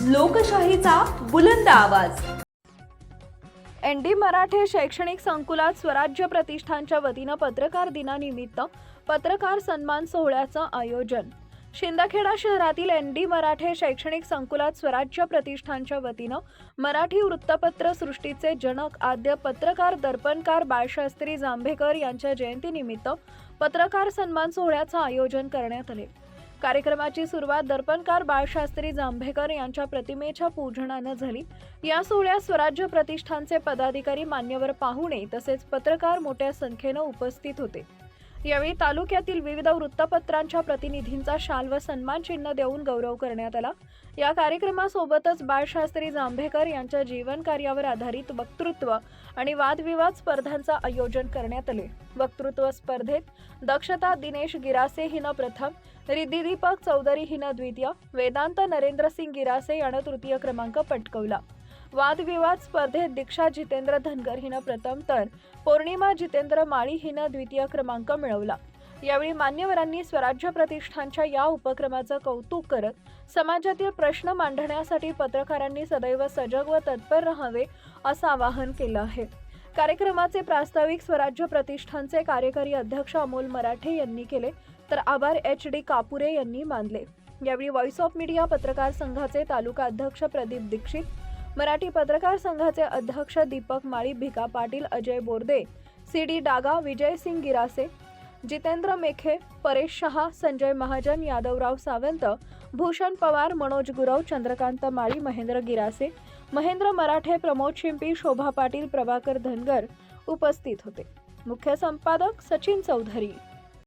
लोकशाहीचा बुलंद आवाज। एनडी मराठे शैक्षणिक संकुलात स्वराज्य प्रतिष्ठानच्या वतीनं पत्रकार दिनानिमित्त पत्रकार सन्मान सोहळ्याचं आयोजन। शिंदखेडा शहरातील एनडी मराठे शैक्षणिक संकुलात स्वराज्य प्रतिष्ठानच्या वतीनं मराठी वृत्तपत्र सृष्टीचे जनक आद्य पत्रकार दर्पणकार बाळशास्त्री जांभेकर यांच्या जयंतीनिमित्त पत्रकार सन्मान सोहळ्याचं आयोजन करण्यात आले। कार्यक्रमाची सुरुवात दर्पणकार बाळशास्त्री जांभेकर यांच्या प्रतिमेच्या पूजनानं झाली। या सोहळ्यात स्वराज्य प्रतिष्ठानचे पदाधिकारी, मान्यवर, पाहुणे तसेच पत्रकार मोठ्या संख्येनं उपस्थित होते। यावेळी तालुक्यातील विविध वृत्तपत्रांच्या प्रतिनिधींचा शाल व सन्मान चिन्ह देऊन गौरव करण्यात आला। या कार्यक्रमासोबतच बाळशास्त्री जांभेकर यांच्या जीवन कार्यावर आधारित वक्तृत्व आणि वादविवाद स्पर्धांचं आयोजन करण्यात आले। वक्तृत्व स्पर्धेत दक्षता दिनेश गिरासे हिनं प्रथम, रिद्धी दीपक चौधरी हिनं द्वितीय, वेदांत नरेंद्रसिंग गिरासे यानं तृतीय क्रमांक पटकावला। वादविवाद स्पर्धेत दीक्षा जितेंद्र धनगर हिनं प्रथम तर पौर्णिमा जितेंद्र माळी हिनं द्वितीय क्रमांक मिळवला। यावेळी मान्यवरांनी स्वराज्य प्रतिष्ठानच्या या उपक्रमाचं कौतुक करत समाजातील प्रश्न मांडण्यासाठी पत्रकारांनी सदैव सजग व तत्पर राहावे असं आवाहन केलं आहे। कार्यक्रमाचे प्रास्ताविक स्वराज्य प्रतिष्ठानचे कार्यकारी अध्यक्ष अमोल मराठे यांनी केले, तर आभार HD कापुरे यांनी मानले। यावेळी व्हॉइस ऑफ मीडिया पत्रकार संघाचे तालुका अध्यक्ष प्रदीप दीक्षित, मराठी पत्रकार संघाचे अध्यक्ष दीपक माळी, भिका पाटील, अजय बोर्दे, CD डागा, विजयसिंग गिरासे, जितेंद्र मेखे, परेश शहा, संजय महाजन, यादवराव सावंत, भूषण पवार, मनोज गुरव, चंद्रकांत माळी, महेंद्र गिरासे, महेंद्र मराठे, प्रमोद शिंपी, शोभा पाटील, प्रभाकर धनगर उपस्थित होते। मुख्य संपादक सचिन चौधरी।